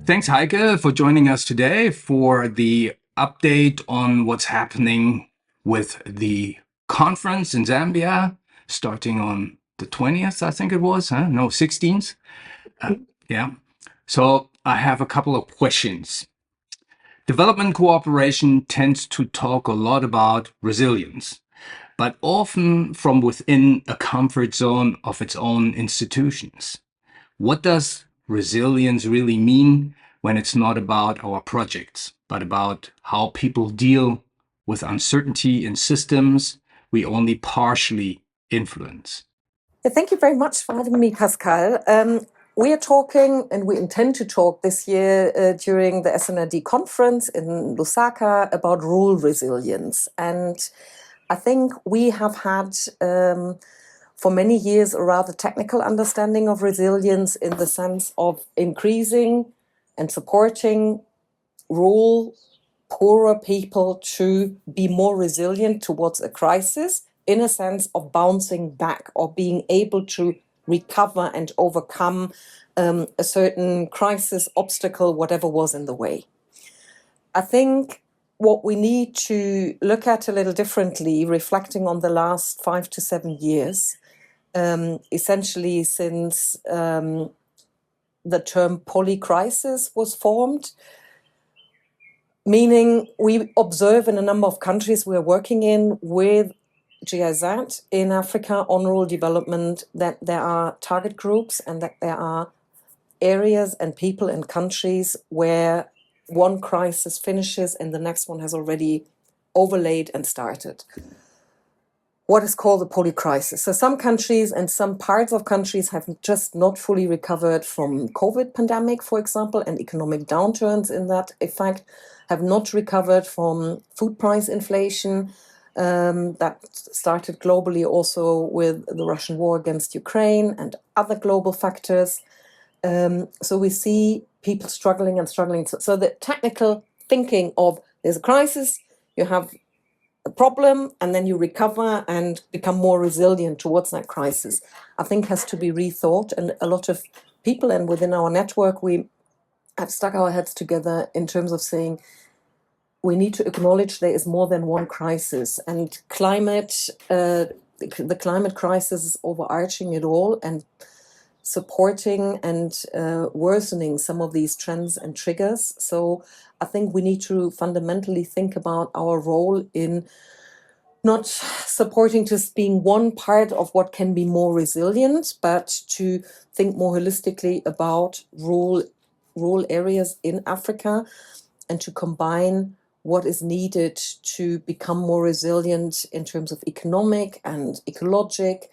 Thanks, Heike, for joining us today for the update on what's happening with the conference in Zambia, starting on the 20th, I think it was, huh? No, 16th. Yeah. So I have a couple of questions. Development cooperation tends to talk a lot about resilience, but often from within a comfort zone of its own institutions. What does resilience really mean when it's not about our projects, but about how people deal with uncertainty in systems we only partially influence? Thank you very much for having me, Pascal. We are talking, and we intend to talk this year during the SNRD conference in Lusaka about rural resilience. And I think we have had for many years a rather technical understanding of resilience in the sense of increasing and supporting rural, poorer people to be more resilient towards a crisis, in a sense of bouncing back or being able to recover and overcome a certain crisis, obstacle, whatever was in the way. I think what we need to look at a little differently, reflecting on the last 5 to 7 years, essentially since the term polycrisis was formed, meaning we observe in a number of countries we are working in with GIZ in Africa on rural development that there are target groups and that there are areas and people and countries where one crisis finishes and the next one has already overlaid and started. What is called the polycrisis. So some countries and some parts of countries have just not fully recovered from COVID pandemic, for example, and economic downturns in that effect, have not recovered from food price inflation that started globally also with the Russian war against Ukraine and other global factors. So we see people struggling and struggling. So the technical thinking of there's a crisis, you have a problem, and then you recover and become more resilient towards that crisis, I think has to be rethought. And a lot of people, and within our network, we have stuck our heads together in terms of saying we need to acknowledge there is more than one crisis, and the climate crisis is overarching it all and supporting and worsening some of these trends and triggers. So I think we need to fundamentally think about our role in not supporting just being one part of what can be more resilient, but to think more holistically about rural areas in Africa and to combine what is needed to become more resilient in terms of economic and ecologic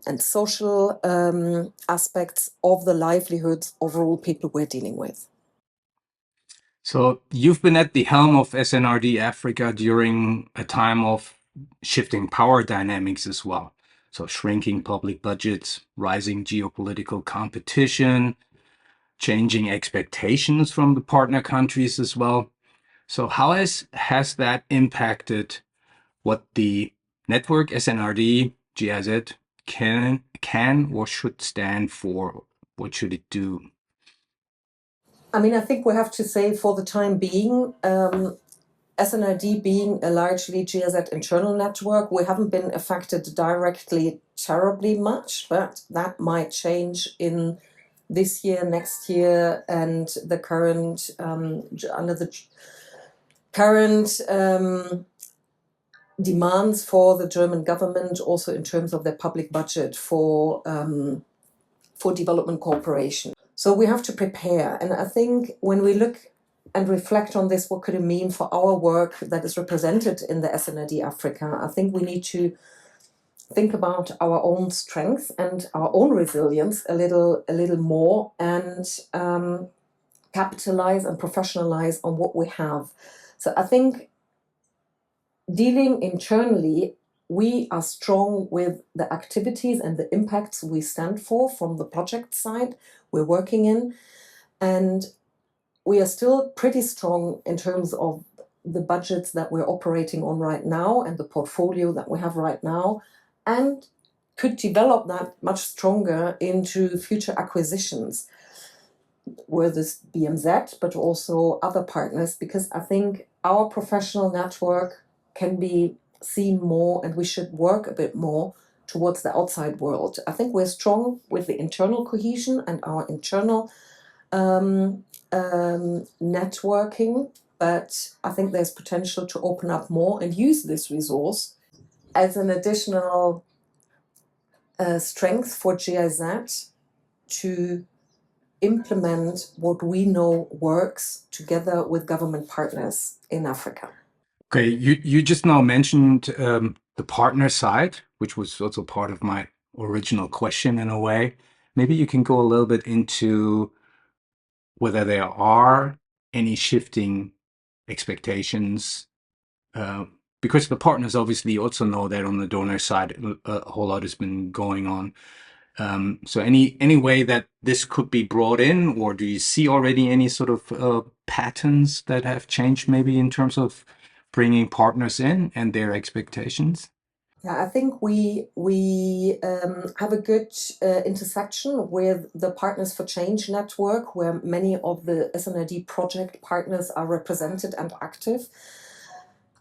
and social aspects of the livelihoods of rural people we're dealing with. So you've been at the helm of SNRD Africa during a time of shifting power dynamics as well. So shrinking public budgets, rising geopolitical competition, changing expectations from the partner countries as well. So how has that impacted what the network SNRD GIZ can or should stand for? What should it do? I mean, I think we have to say for the time being, SNRD being a largely GIZ internal network, we haven't been affected directly terribly much, but that might change in this year, next year, and the current under the current demands for the German government, also in terms of their public budget for development cooperation. So we have to prepare. And I think when we look and reflect on this, what could it mean for our work that is represented in the SNRD Africa? I think we need to think about our own strength and our own resilience a little more, and capitalize and professionalize on what we have. So I think dealing internally, we are strong with the activities and the impacts we stand for from the project side we're working in. And we are still pretty strong in terms of the budgets that we're operating on right now and the portfolio that we have right now, and could develop that much stronger into future acquisitions. with this BMZ, but also other partners, because I think our professional network can be seen more, and we should work a bit more towards the outside world. I think we're strong with the internal cohesion and our internal networking, but I think there's potential to open up more and use this resource as an additional strength for GIZ to implement what we know works together with government partners in Africa. Okay, you just now mentioned the partner side, which was also part of my original question in a way. Maybe you can go a little bit into whether there are any shifting expectations, because the partners obviously also know that on the donor side, a whole lot has been going on. So any way that this could be brought in, or do you see already any sort of patterns that have changed maybe in terms of bringing partners in and their expectations? Yeah, I think we have a good intersection with the Partners for Change network, where many of the SNRD project partners are represented and active.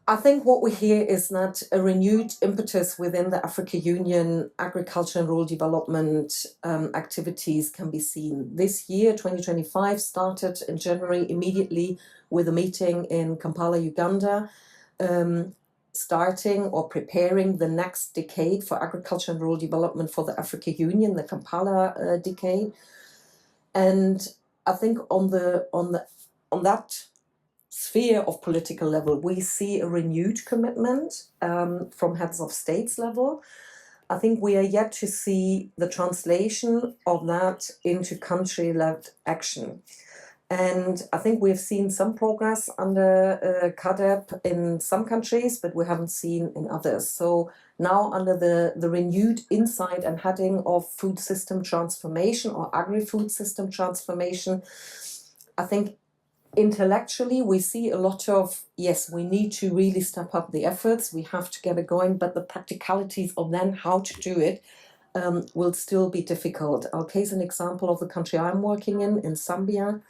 I think what we hear is that a renewed impetus within the Africa Union agriculture and rural development activities can be seen. This year, 2025, started in January immediately with a meeting in Kampala, Uganda, starting or preparing the next decade for agriculture and rural development for the Africa Union, the Kampala decade. And I think on that sphere of political level, we see a renewed commitment from heads of states level. I think we are yet to see the translation of that into country-led action. And I think we've seen some progress under CADEP in some countries, but we haven't seen in others. So now under the renewed insight and heading of food system transformation or agri-food system transformation, I think intellectually we see a lot of, yes, we need to really step up the efforts, we have to get it going, but the practicalities of then how to do it will still be difficult. I'll case an example of the country I'm working in Zambia.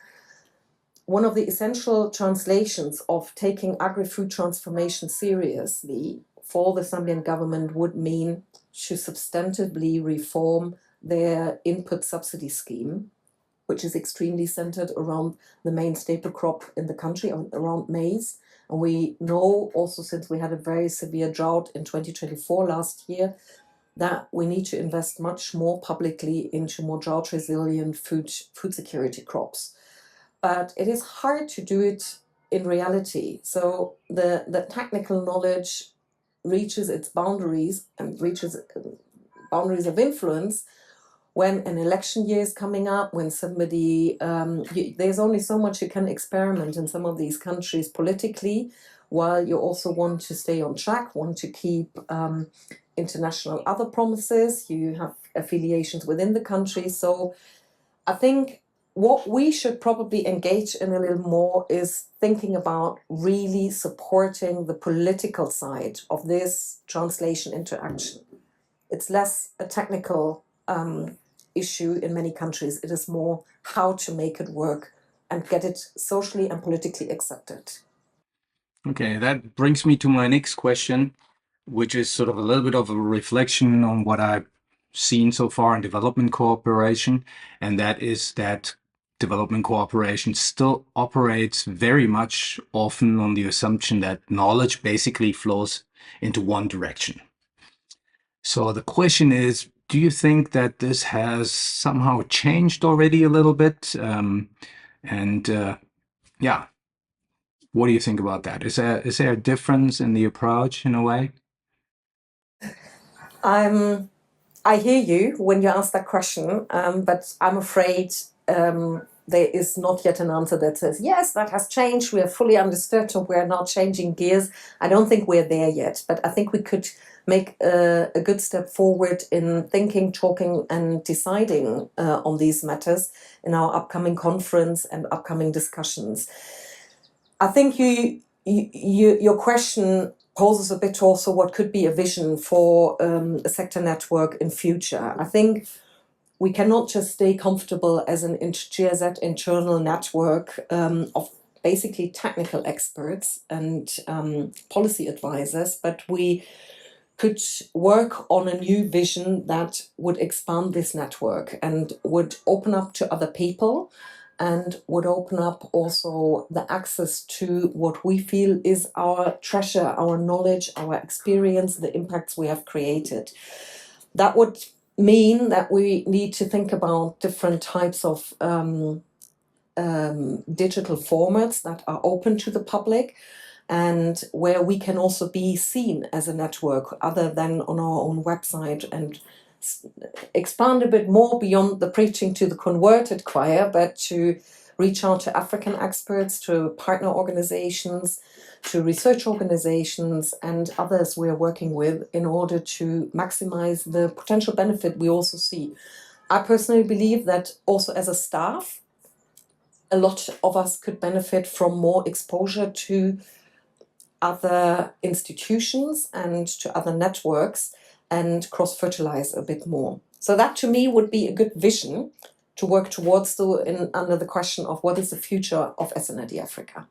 One of the essential translations of taking agri-food transformation seriously for the Zambian government would mean to substantively reform their input subsidy scheme, which is extremely centered around the main staple crop in the country, around maize. And we know also, since we had a very severe drought in 2024 last year, that we need to invest much more publicly into more drought-resilient food security crops. But it is hard to do it in reality. So the technical knowledge reaches its boundaries and reaches boundaries of influence when an election year is coming up, when somebody, there's only so much you can experiment in some of these countries politically, while you also want to stay on track, want to keep international other promises, you have affiliations within the country. So I think what we should probably engage in a little more is thinking about really supporting the political side of this translation into action. It's less a technical issue in many countries. It is more how to make it work and get it socially and politically accepted. Okay, that brings me to my next question, which is sort of a little bit of a reflection on what I've seen so far in development cooperation, and that is that development cooperation still operates very much often on the assumption that knowledge basically flows into one direction. So the question is, do you think that this has somehow changed already a little bit? Yeah, what do you think about that? Is there a difference in the approach in a way? I hear you when you ask that question, but I'm afraid there is not yet an answer that says, yes, that has changed, we are fully understood, or we're now changing gears. I don't think we're there yet, but I think we could make a good step forward in thinking, talking, and deciding on these matters in our upcoming conference and upcoming discussions. I think your question poses a bit also what could be a vision for a sector network in future. I think we cannot just stay comfortable as an GIZ internal network of basically technical experts and policy advisors, but we could work on a new vision that would expand this network and would open up to other people and would open up also the access to what we feel is our treasure, our knowledge, our experience, the impacts we have created. That would mean that we need to think about different types of digital formats that are open to the public and where we can also be seen as a network other than on our own website, and expand a bit more beyond the preaching to the converted choir, but to reach out to African experts, to partner organizations, to research organizations and others we are working with in order to maximize the potential benefit we also see. I personally believe that also as a staff, a lot of us could benefit from more exposure to other institutions and to other networks and cross-fertilize a bit more. So that to me would be a good vision to work towards under the question of what is the future of SNRD Africa.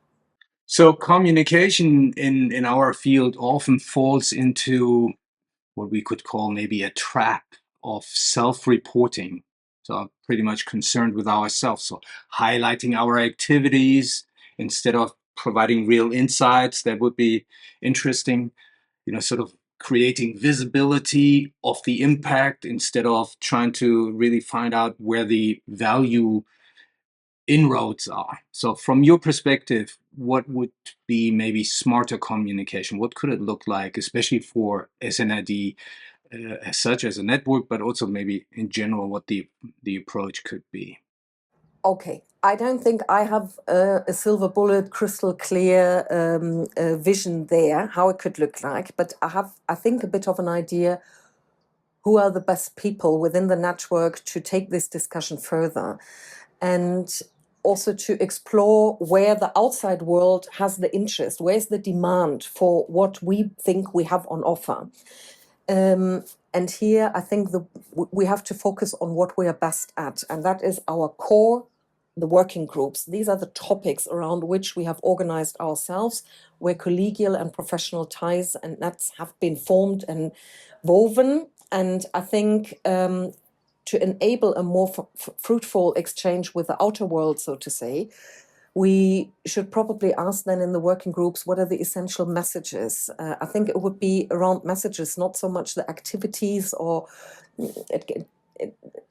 So communication in our field often falls into what we could call maybe a trap of self-reporting. So I'm pretty much concerned with ourselves. So highlighting our activities instead of providing real insights that would be interesting, sort of creating visibility of the impact instead of trying to really find out where the value inroads are. So from your perspective, what would be maybe smarter communication? What could it look like, especially for SNRD as such as a network, but also maybe in general what the approach could be? Okay, I don't think I have a silver bullet, crystal clear vision there, how it could look like, but I think, a bit of an idea who are the best people within the network to take this discussion further, and also to explore where the outside world has the interest, where's the demand for what we think we have on offer. And here I think we have to focus on what we are best at, and that is our core, the working groups. These are the topics around which we have organized ourselves, where collegial and professional ties and nets have been formed and woven. And I think to enable a more fruitful exchange with the outer world, so to say, we should probably ask then in the working groups, what are the essential messages? I think it would be around messages, not so much the activities or...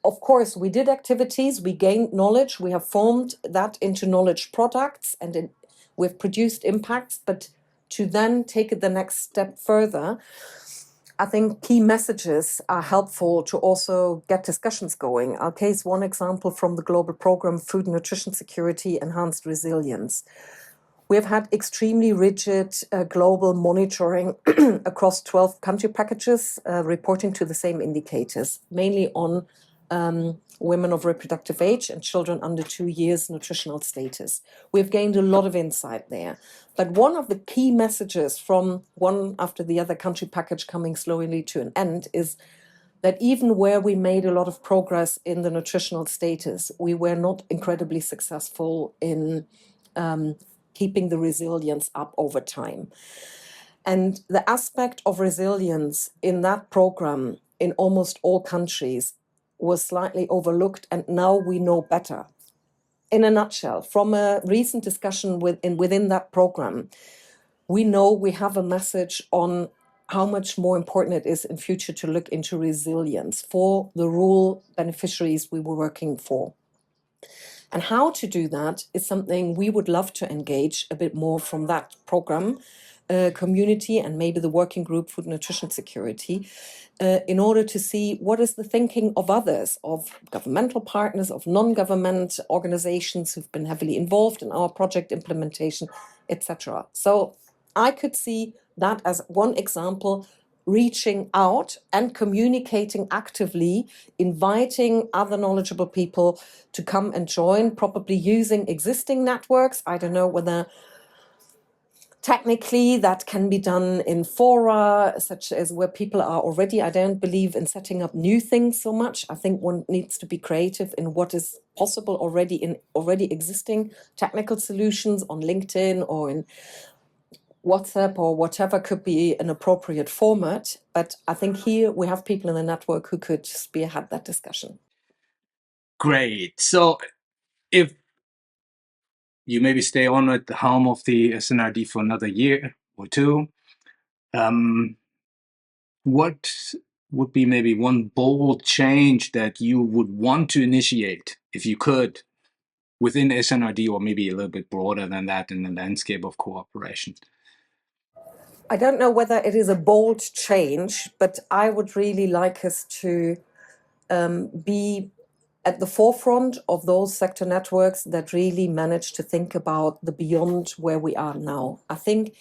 Of course, we did activities, we gained knowledge, we have formed that into knowledge products, and we've produced impacts, but to then take it the next step further, I think key messages are helpful to also get discussions going. I'll case one example from the global program, Food and Nutrition Security, Enhanced Resilience. We have had extremely rigid global monitoring across 12 country packages, reporting to the same indicators, mainly on women of reproductive age and children under 2 years nutritional status. We've gained a lot of insight there. But one of the key messages from one after the other country package coming slowly to an end is that even where we made a lot of progress in the nutritional status, we were not incredibly successful in keeping the resilience up over time. And the aspect of resilience in that program in almost all countries was slightly overlooked, and now we know better. In a nutshell, from a recent discussion within that program, we know we have a message on how much more important it is in future to look into resilience for the rural beneficiaries we were working for. And how to do that is something we would love to engage a bit more from that program community and maybe the working group Food and Nutrition Security in order to see what is the thinking of others, of governmental partners, of non-government organizations who've been heavily involved in our project implementation, etc. So I could see that as one example, reaching out and communicating actively, inviting other knowledgeable people to come and join, probably using existing networks. I don't know whether Technically, that can be done in fora, such as where people are already. I don't believe in setting up new things so much. I think one needs to be creative in what is possible already in already existing technical solutions on LinkedIn or in WhatsApp or whatever could be an appropriate format. But I think here we have people in the network who could spearhead that discussion. Great. So if you maybe stay on at the helm of the SNRD for another year or two, what would be maybe one bold change that you would want to initiate, if you could, within SNRD, or maybe a little bit broader than that in the landscape of cooperation? I don't know whether it is a bold change, but I would really like us to be at the forefront of those sector networks that really manage to think about the beyond where we are now. I think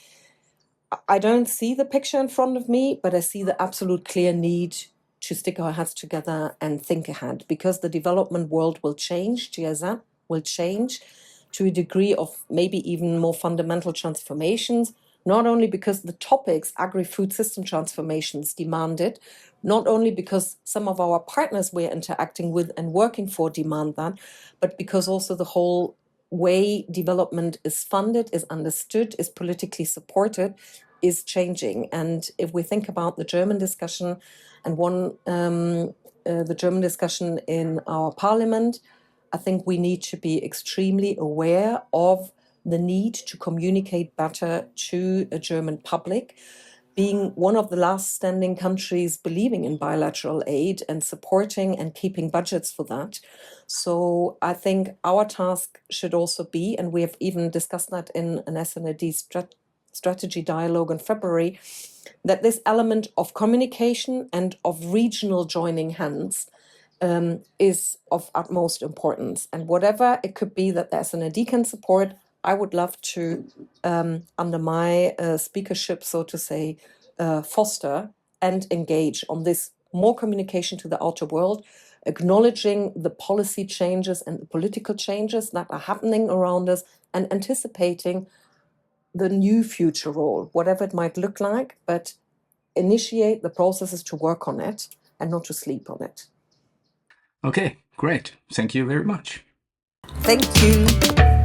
I don't see the picture in front of me, but I see the absolute clear need to stick our heads together and think ahead, because the development world will change, GIZ will change to a degree of maybe even more fundamental transformations, not only because the topics, Agri-Food System transformations, demand it, not only because some of our partners we're interacting with and working for demand that, but because also the whole way development is funded, is understood, is politically supported, is changing. And if we think about the German discussion and the German discussion in our parliament, I think we need to be extremely aware of the need to communicate better to a German public, being one of the last standing countries believing in bilateral aid and supporting and keeping budgets for that. So I think our task should also be, and we have even discussed that in an SNRD strategy dialogue in February, that this element of communication and of regional joining hands is of utmost importance. And whatever it could be that the SNRD can support, I would love to, under my speakership, so to say, foster and engage on this more communication to the outer world, acknowledging the policy changes and the political changes that are happening around us, and anticipating the new future role, whatever it might look like, but initiate the processes to work on it and not to sleep on it. Okay, great. Thank you very much. Thank you.